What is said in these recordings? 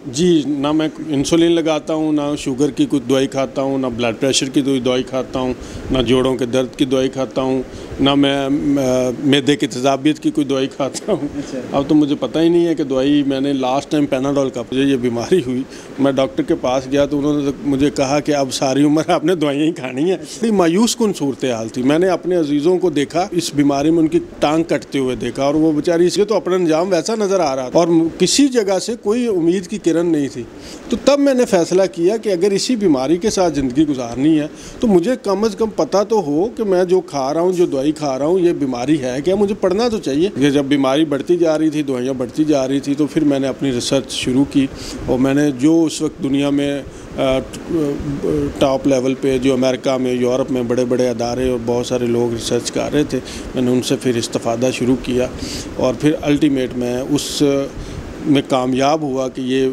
जी, ना मैं इंसुलिन लगाता हूँ, ना शुगर की कोई दवाई खाता हूँ, ना ब्लड प्रेशर की कोई दवाई खाता हूँ, ना जोड़ों के दर्द की दवाई खाता हूँ, ना मैं मैदे की तेज़ाबियत की कोई दवाई खाता हूँ। अब तो मुझे पता ही नहीं है कि दवाई मैंने लास्ट टाइम पैनाडोल का मुझे ये बीमारी हुई, मैं डॉक्टर के पास गया तो उन्होंने तो मुझे कहा कि अब सारी उम्र आपने दवाइयाँ ही खानी है। बड़ी मायूस कुन सूरत हाल थी। मैंने अपने अजीज़ों को देखा, इस बीमारी में उनकी टांग कटते हुए देखा और वो बेचारी इसके तो अपना अंजाम वैसा नज़र आ रहा था और किसी जगह से कोई उम्मीद की किरण नहीं थी। तो तब मैंने फैसला किया कि अगर इसी बीमारी के साथ ज़िंदगी गुजारनी है तो मुझे कम से कम पता तो हो कि मैं जो खा रहा हूँ, जो दवाई खा रहा हूँ, ये बीमारी है क्या, मुझे पढ़ना तो चाहिए। ये जब बीमारी बढ़ती जा रही थी, दवाइयाँ बढ़ती जा रही थी, तो फिर मैंने अपनी रिसर्च शुरू की और मैंने जो उस वक्त दुनिया में टॉप लेवल पे, जो अमेरिका में, यूरोप में बड़े बड़े अदारे और बहुत सारे लोग रिसर्च कर रहे थे, मैंने उनसे फिर इस्तिफ़ादा शुरू किया और फिर अल्टीमेट मैं उस में कामयाब हुआ कि ये।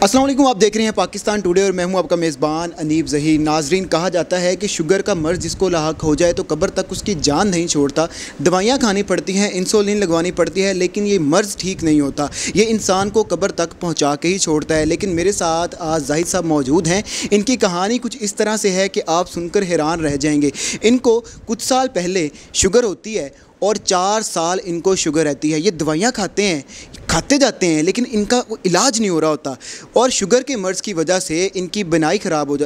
अस्सलाम वालेकुम, आप देख रहे हैं पाकिस्तान टुडे और मैं हूं आपका मेज़बान अनीब ज़हीर। नाजरीन, कहा जाता है कि शुगर का मर्ज़ जिसको लाहक हो जाए तो कब्र तक उसकी जान नहीं छोड़ता। दवाइयां खानी पड़ती हैं, इंसुलिन लगवानी पड़ती है, लेकिन ये मर्ज़ ठीक नहीं होता। ये इंसान को कब्र तक पहुंचा के ही छोड़ता है। लेकिन मेरे साथ आज जाहिद साहब मौजूद हैं। इनकी कहानी कुछ इस तरह से है कि आप सुनकर हैरान रह जाएंगे। इनको कुछ साल पहले शुगर होती है और 4 साल इनको शुगर रहती है। ये दवाइयाँ खाते जाते हैं लेकिन इनका इलाज नहीं हो रहा होता और शुगर के मर्ज़ की वजह से इनकी बिनाई ख़राब हो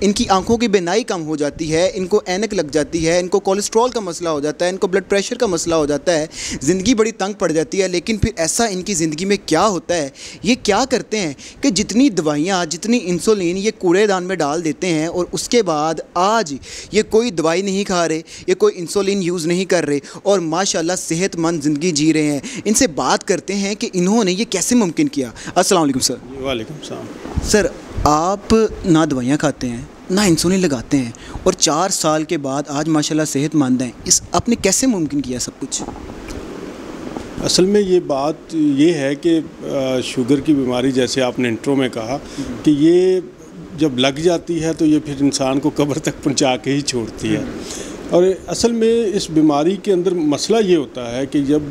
इनकी आंखों की बिनाई कम हो जाती है, इनको ऐनक लग जाती है, इनको कोलेस्ट्रॉल का मसला हो जाता है, इनको ब्लड प्रेशर का मसला हो जाता है, ज़िंदगी बड़ी तंग पड़ जाती है। लेकिन फिर ऐसा इनकी ज़िंदगी में क्या होता है, ये क्या करते हैं कि जितनी दवाइयाँ, जितनी इंसुलिन ये कूड़ेदान में डाल देते हैं और उसके बाद आज ये कोई दवाई नहीं खा रहे, ये कोई इंसुलिन यूज़ नहीं कर रहे और माशाल्लाह सेहतमंद ज़िंदगी जी रहे हैं। इनसे बात करते हैं कि इन्होंने ये कैसे मुमकिन किया। अस्सलाम वालेकुम सर। वालेकुम सलाम। सर, आप ना दवाइयाँ खाते हैं, ना इंसुलिन लगाते हैं और 4 साल के बाद आज माशाल्लाह सेहतमंद हैं। इस आपने कैसे मुमकिन किया सब कुछ? असल में ये बात ये है कि शुगर की बीमारी, जैसे आपने इंट्रो में कहा, कि ये जब लग जाती है तो ये फिर इंसान को कब्र तक पहुंचा के ही छोड़ती है। और असल में इस बीमारी के अंदर मसला ये होता है कि जब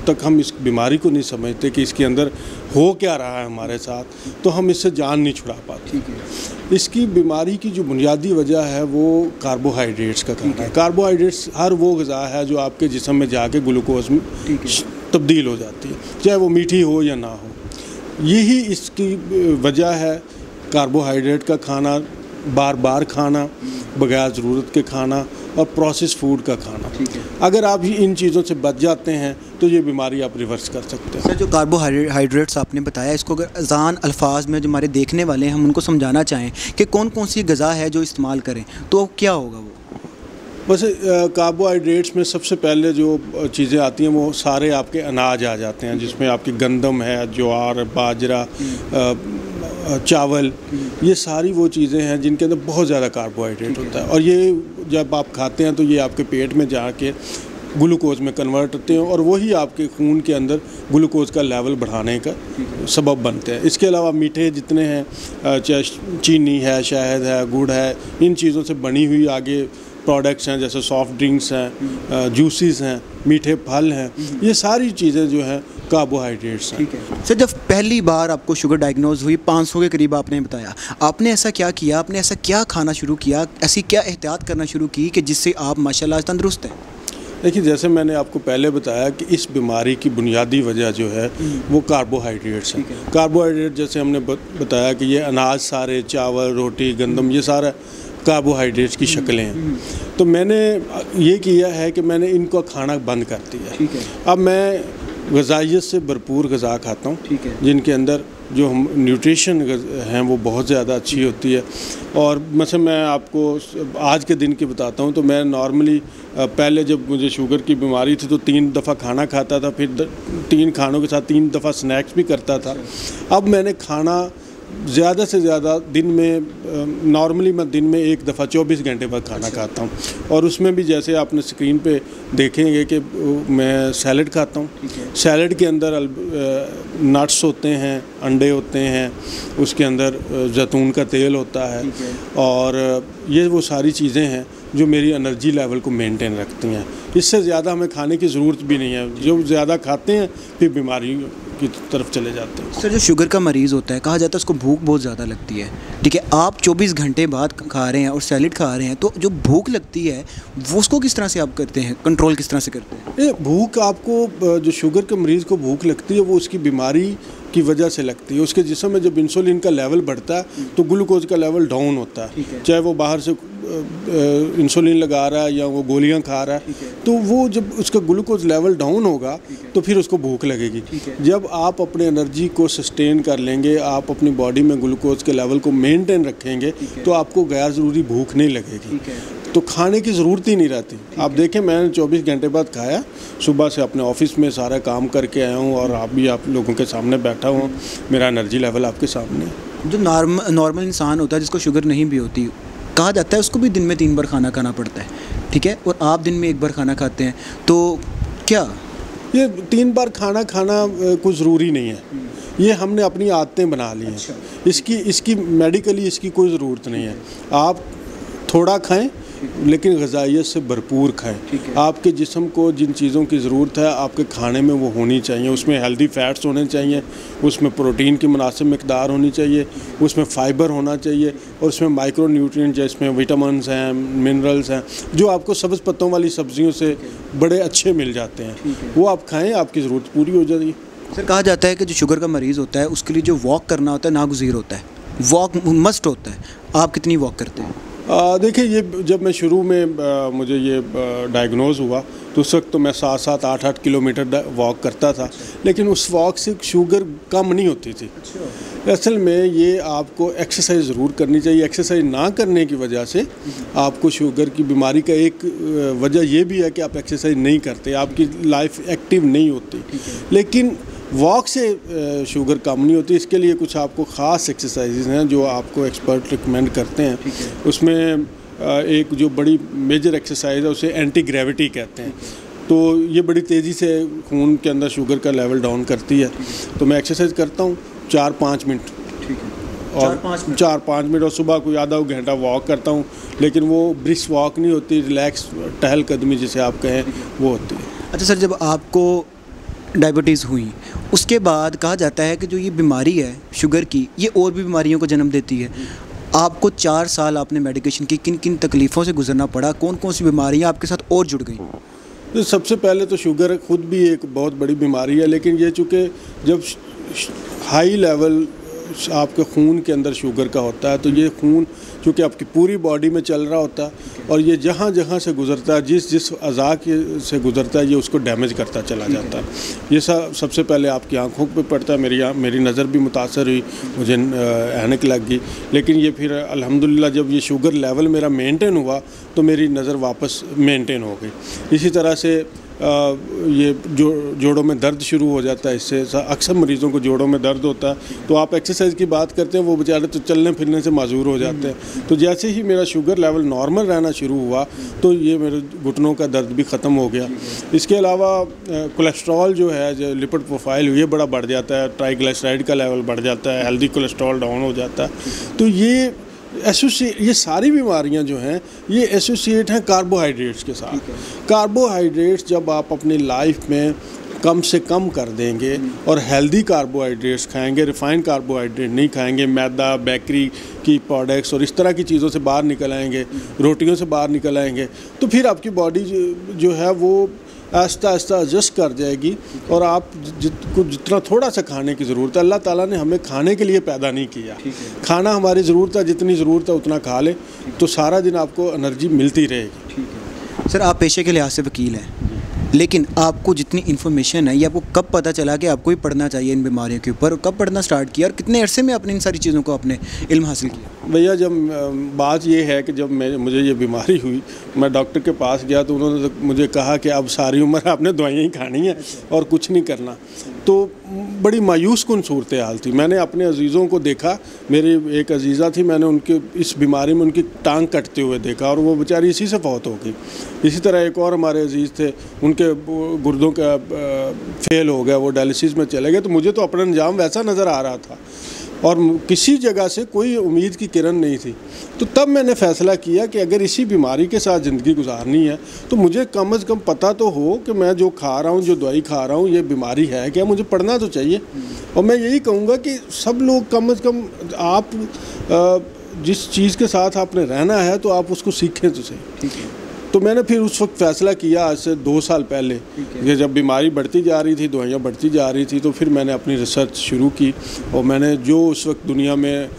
तक हम इस बीमारी को नहीं समझते कि इसके अंदर हो क्या रहा है हमारे साथ, तो हम इससे जान नहीं छुड़ा पाते। ठीक है। इसकी बीमारी की जो बुनियादी वजह है वो कार्बोहाइड्रेट्स का खाना है। कार्बोहाइड्रेट्स हर वो ग़िज़ा है जो आपके जिस्म में जाके ग्लूकोज में तब्दील हो जाती है, चाहे वो मीठी हो या ना हो। यही इसकी वजह है, कार्बोहाइड्रेट का खाना, बार बार खाना, बगैर ज़रूरत के खाना और प्रोसेस फूड का खाना। ठीक है। अगर आप इन चीज़ों से बच जाते हैं तो ये बीमारी आप रिवर्स कर सकते हैं। सर, जो कार्बोहाइड्रेट्स आपने बताया, इसको अगर आसान अल्फाज में जो हमारे देखने वाले हैं हम उनको समझाना चाहें कि कौन कौन सी ग़िज़ा है जो इस्तेमाल करें तो क्या होगा वो? वैसे कार्बोहाइड्रेट्स में सबसे पहले जो चीज़ें आती हैं वो सारे आपके अनाज आ जाते हैं, जिसमें आपकी गंदम है, ज्वार, बाजरा, चावल, ये सारी वो चीज़ें हैं जिनके अंदर बहुत ज़्यादा कार्बोहाइड्रेट होता है और ये जब आप खाते हैं तो ये आपके पेट में जाके ग्लूकोज में कन्वर्ट होते हैं और वही आपके खून के अंदर ग्लूकोज का लेवल बढ़ाने का सबब बनते हैं। इसके अलावा मीठे जितने हैं, चाहे चीनी है, शहद है, गुड़ है, इन चीज़ों से बनी हुई आगे प्रोडक्ट्स हैं, जैसे सॉफ्ट ड्रिंक्स हैं, जूसेस हैं, मीठे फल हैं, ये सारी चीज़ें जो हैं कार्बोहाइड्रेट्स हैं। ठीक है। सर, जब पहली बार आपको शुगर डायग्नोज हुई, 500 के करीब आपने बताया, आपने ऐसा क्या किया, आपने ऐसा क्या खाना शुरू किया, ऐसी क्या एहतियात करना शुरू की कि जिससे आप माशाल्लाह आज तंदुरुस्त हैं? देखिए, जैसे मैंने आपको पहले बताया कि इस बीमारी की बुनियादी वजह जो है वो कार्बोहाइड्रेट्स हैं। कार्बोहाइड्रेट जैसे हमने बताया कि ये अनाज सारे, चावल, रोटी, गंदम, ये सारा कार्बोहाइड्रेट्स की शक्लें हैं। तो मैंने ये किया है कि मैंने इनको खाना बंद कर दिया। ठीक है। अब मैं ग़िज़ाइयत से भरपूर ग़िज़ा खाता हूँ। ठीक है। जिनके अंदर जो हम न्यूट्रिशन हैं वो बहुत ज़्यादा अच्छी होती है। और मतलब मैं आपको आज के दिन की बताता हूँ, तो मैं नॉर्मली पहले जब मुझे शुगर की बीमारी थी तो 3 दफ़ा खाना खाता था, फिर 3 खानों के साथ 3 दफ़ा स्नैक्स भी करता था। अब मैंने खाना ज़्यादा से ज़्यादा दिन में, नॉर्मली मैं दिन में 1 दफ़ा 24 घंटे बाद खाना खाता हूँ और उसमें भी जैसे आपने स्क्रीन पे देखेंगे कि मैं सैलड खाता हूँ। सैलड के अंदर नट्स होते हैं, अंडे होते हैं, उसके अंदर जैतून का तेल होता है और ये वो सारी चीज़ें हैं जो मेरी एनर्जी लेवल को मेंटेन रखती हैं। इससे ज़्यादा हमें खाने की ज़रूरत भी नहीं है। जो ज़्यादा खाते हैं फिर बीमारी की तरफ चले जाते हैं। सर, जो शुगर का मरीज़ होता है, कहा जाता है उसको भूख बहुत ज़्यादा लगती है, ठीक है। आप 24 घंटे बाद खा रहे हैं और सैलेड खा रहे हैं, तो जो भूख लगती है वो उसको किस तरह से आप करते हैं, कंट्रोल किस तरह से करते हैं? ये भूख आपको, जो शुगर के मरीज़ को भूख लगती है वो उसकी बीमारी की वजह से लगती है। उसके जिस्म में जब इंसुलिन का लेवल बढ़ता है तो ग्लूकोज का लेवल डाउन होता है, चाहे वो बाहर से इंसुलिन लगा रहा है या वो गोलियां खा रहा है। तो वो जब उसका ग्लूकोज लेवल डाउन होगा तो फिर उसको भूख लगेगी। जब आप अपने एनर्जी को सस्टेन कर लेंगे, आप अपनी बॉडी में ग्लूकोज के लेवल को मेंटेन रखेंगे, तो आपको गैर ज़रूरी भूख नहीं लगेगी, तो खाने की ज़रूरत ही नहीं रहती। आप देखें, मैंने 24 घंटे बाद खाया, सुबह से अपने ऑफिस में सारा काम करके आया हूँ और आप भी आप लोगों के सामने बैठा हूँ, मेरा एनर्जी लेवल आपके सामने है। जो नॉर्मल इंसान होता है जिसको शुगर नहीं भी होती, कहा जाता है उसको भी दिन में 3 बार खाना खाना पड़ता है, ठीक है, और आप दिन में 1 बार खाना खाते हैं, तो क्या ये 3 बार खाना खाना कुछ ज़रूरी नहीं है। ये हमने अपनी आदतें बना ली हैं। इसकी मेडिकली इसकी कोई ज़रूरत नहीं है। आप थोड़ा खाएं लेकिन ग़िज़ाइयत से भरपूर खाएं। आपके जिस्म को जिन चीज़ों की ज़रूरत है आपके खाने में वो होनी चाहिए। उसमें हेल्दी फैट्स होने चाहिए, उसमें प्रोटीन की मुनासिब मिक़दार होनी चाहिए, उसमें फ़ाइबर होना चाहिए और उसमें माइक्रो न्यूट्रिएंट जिसमें विटामिन्स हैं, मिनरल्स हैं, जो आपको सब्ज़ पत्तों वाली सब्ज़ियों से बड़े अच्छे मिल जाते हैं, वो आप खाएँ, आपकी ज़रूरत पूरी हो जाएगी। सर, कहा जाता है कि जो शुगर का मरीज़ होता है उसके लिए जो वॉक करना होता है नागुज़ीर होता है, वॉक मस्ट होता है। आप कितनी वॉक करते हैं? देखिए, ये जब मैं शुरू में मुझे ये डायग्नोज़ हुआ तो उस वक्त तो मैं 7-7, 8-8 किलोमीटर वॉक करता था, लेकिन उस वॉक से शुगर कम नहीं होती थी। असल में ये आपको एक्सरसाइज ज़रूर करनी चाहिए। एक्सरसाइज ना करने की वजह से आपको शुगर की बीमारी का एक वजह ये भी है कि आप एक्सरसाइज नहीं करते, आपकी लाइफ एक्टिव नहीं होती। लेकिन वॉक से शुगर कम नहीं होती। इसके लिए कुछ आपको ख़ास एक्सरसाइजेज हैं जो आपको एक्सपर्ट रिकमेंड करते हैं। उसमें एक जो बड़ी मेजर एक्सरसाइज है उसे एंटी ग्रेविटी कहते हैं। तो ये बड़ी तेज़ी से खून के अंदर शुगर का लेवल डाउन करती है। तो मैं एक्सरसाइज करता हूँ 4-5 मिनट, और 4-5 मिनट, और सुबह कोई आधा घंटा वॉक करता हूँ, लेकिन वो ब्रिस्क वॉक नहीं होती, रिलैक्स टहलकदमी जिसे आप कहें वो होती है। अच्छा सर, जब आपको डायबिटीज़ हुई उसके बाद कहा जाता है कि जो ये बीमारी है शुगर की, ये और भी बीमारियों को जन्म देती है। आपको 4 साल आपने मेडिकेशन की, किन किन तकलीफ़ों से गुजरना पड़ा, कौन कौन सी बीमारियां आपके साथ और जुड़ गई? तो सबसे पहले तो शुगर खुद भी एक बहुत बड़ी बीमारी है, लेकिन ये चूँकि जब हाई लेवल आपके खून के अंदर शुगर का होता है तो ये खून चूँकि आपकी पूरी बॉडी में चल रहा होता है और ये जहाँ जहाँ से गुज़रता है, जिस अज़ा से गुज़रता है, ये उसको डैमेज करता चला जाता है। ये सबसे पहले आपकी आंखों पे पड़ता है। मेरी नज़र भी मुतासर हुई, मुझे ऐनक लग गई, लेकिन ये फिर अल्हम्दुलिल्लाह जब ये शुगर लेवल मेरा मेंटेन हुआ तो मेरी नज़र वापस मेंटेन हो गई। इसी तरह से ये जोड़ों में दर्द शुरू हो जाता है। इससे अक्सर मरीज़ों को जोड़ों में दर्द होता है, तो आप एक्सरसाइज की बात करते हैं, वो बेचारे तो चलने फिरने से माजूर हो जाते हैं। तो जैसे ही मेरा शुगर लेवल नॉर्मल रहना शुरू हुआ तो ये मेरे घुटनों का दर्द भी ख़त्म हो गया। इसके अलावा कोलेस्ट्रॉल जो है, जो लिपिड प्रोफाइल ये बड़ा बढ़ जाता है, ट्राइग्लिसराइड का लेवल बढ़ जाता है, हेल्दी कोलेस्ट्रॉल डाउन हो जाता है। तो ये सारी बीमारियां जो हैं ये एसोसिएट हैं कार्बोहाइड्रेट्स के साथ। कार्बोहाइड्रेट्स जब आप अपनी लाइफ में कम से कम कर देंगे और हेल्दी कार्बोहाइड्रेट्स खाएंगे, रिफाइंड कार्बोहाइड्रेट नहीं खाएंगे, मैदा, बेकरी की प्रोडक्ट्स और इस तरह की चीज़ों से बाहर निकल आएंगे, रोटियों से बाहर निकल आएंगे, तो फिर आपकी बॉडी जो है वो आहिस्ता आहिस्ता एडजस्ट कर जाएगी और आप जितना थोड़ा सा खाने की ज़रूरत है, अल्लाह ताला ने हमें खाने के लिए पैदा नहीं किया। खाना हमारी ज़रूरत है, जितनी ज़रूरत है उतना खा लें तो सारा दिन आपको एनर्जी मिलती रहेगी। सर, आप पेशे के लिहाज से वकील हैं, लेकिन आपको जितनी इन्फॉर्मेशन है ये आपको कब पता चला कि आपको ही पढ़ना चाहिए इन बीमारियों के ऊपर, और कब पढ़ना स्टार्ट किया और कितने अरसे में आपने इन सारी चीज़ों को अपने इल्म हासिल किया? भैया, जब बात ये है कि जब मुझे ये बीमारी हुई, मैं डॉक्टर के पास गया तो उन्होंने मुझे कहा कि अब सारी उम्र आपने दवाइयाँ ही खानी है और कुछ नहीं करना। तो बड़ी मायूस कुन सूरत हाल थी। मैंने अपने अजीज़ों को देखा, मेरी एक अजीज़ा थी, मैंने उनके इस बीमारी में उनकी टांग कटते हुए देखा और वो बेचारी इसी से फौत हो गई। इसी तरह एक और हमारे अजीज़ थे, उनके गुर्दों का फेल हो गया, वो डायलिसिस में चले गए। तो मुझे तो अपना अंजाम वैसा नज़र आ रहा था। और किसी जगह से कोई उम्मीद की किरण नहीं थी। तो तब मैंने फ़ैसला किया कि अगर इसी बीमारी के साथ ज़िंदगी गुजारनी है तो मुझे कम से कम पता तो हो कि मैं जो खा रहा हूँ, जो दवाई खा रहा हूँ, ये बीमारी है क्या, मुझे पढ़ना तो चाहिए। और मैं यही कहूँगा कि सब लोग कम से कम आप जिस चीज़ के साथ आपने रहना है तो आप उसको सीखें तो सही। तो मैंने फिर उस वक्त फ़ैसला किया, आज से 2 साल पहले, कि जब बीमारी बढ़ती जा रही थी, दवाइयाँ बढ़ती जा रही थी, तो फिर मैंने अपनी रिसर्च शुरू की। और मैंने जो उस वक्त दुनिया में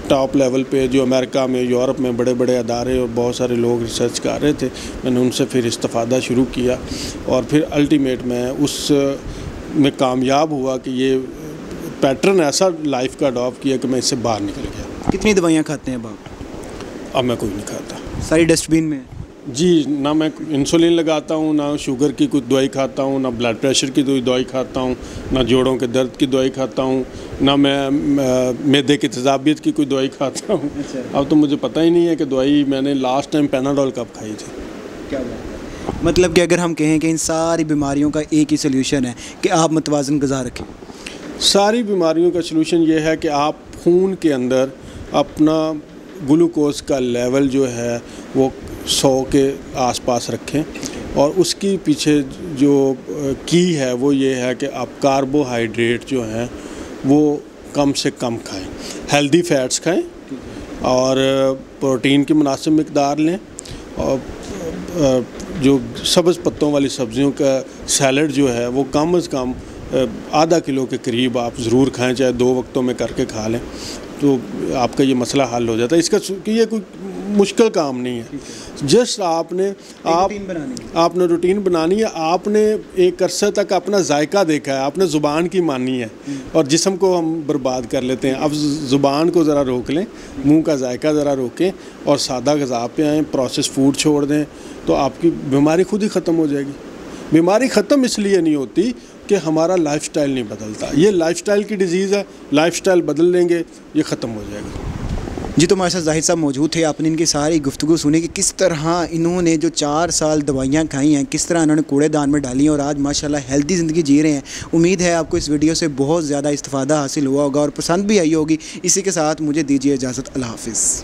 टॉप लेवल पे, जो अमेरिका में, यूरोप में बड़े बड़े अदारे और बहुत सारे लोग रिसर्च कर रहे थे, मैंने उनसे फिर इस्तिफ़ादा शुरू किया। और फिर अल्टीमेट मैं उस में कामयाब हुआ कि ये पैटर्न ऐसा लाइफ का अडॉप्ट किया कि मैं इससे बाहर निकल गया। कितनी दवाइयाँ खाते हैं आप? अब मैं कोई नहीं खाता। सारी डस्टबिन में? जी, ना मैं इंसुलिन लगाता हूँ, ना शुगर की कोई दवाई खाता हूँ, ना ब्लड प्रेशर की कोई दवाई खाता हूँ, ना जोड़ों के दर्द की दवाई खाता हूँ, ना मैं मैदे की तेज़ाबियत की कोई दवाई खाता हूँ। अच्छा। अब तो मुझे पता ही नहीं है कि दवाई मैंने लास्ट टाइम पैनाडोल कब खाई थी। क्या बात है। मतलब कि अगर हम कहें कि इन सारी बीमारियों का एक ही सोल्यूशन है कि आप मुतवाज़न ग़िज़ा रखें। सारी बीमारियों का सलूशन ये है कि आप खून के अंदर अपना ग्लूकोज का लेवल जो है वो 100 के आसपास रखें। और उसकी पीछे जो की है वो ये है कि आप कार्बोहाइड्रेट जो हैं वो कम से कम खाएं, हेल्दी फैट्स खाएं और प्रोटीन की मुनासिब मिकदार लें। और जो सब्ज़ पत्तों वाली सब्ज़ियों का सैलड जो है वो कम से कम आधा किलो के करीब आप ज़रूर खाएं, चाहे 2 वक्तों में करके खा लें, तो आपका ये मसला हल हो जाता है। इसका ये कोई मुश्किल काम नहीं है। जस्ट आपने रूटीन बनानी है। आपने एक अरसे तक अपना जायका देखा है, आपने ज़ुबान की मानी है, और जिस्म को हम बर्बाद कर लेते हैं। अब ज़ुबान को ज़रा रोक लें, मुंह का जायका ज़रा रोकें और सादा ग़िज़ा पे आएँ, प्रोसेस फूड छोड़ दें, तो आपकी बीमारी खुद ही ख़त्म हो जाएगी। बीमारी ख़त्म इसलिए नहीं होती कि हमारा लाइफस्टाइल नहीं बदलता। ये लाइफस्टाइल की डिजीज़ है, लाइफस्टाइल बदल लेंगे ये ख़त्म हो जाएगा। जी, तो हमारे साथ जाहिद साहब मौजूद थे। आपने इनकी सारी गुफ्तगू सुनी कि किस तरह इन्होंने जो 4 साल दवाइयाँ खाई हैं, किस तरह इन्होंने कूड़ेदान में डाली और आज माशाल्लाह हेल्दी ज़िंदगी जी रहे हैं। उम्मीद है आपको इस वीडियो से बहुत ज़्यादा इस्तिफ़ादा हासिल हुआ होगा और पसंद भी आई होगी। इसी के साथ मुझे दीजिए इजाज़त। अल्लाह हाफ़िज़।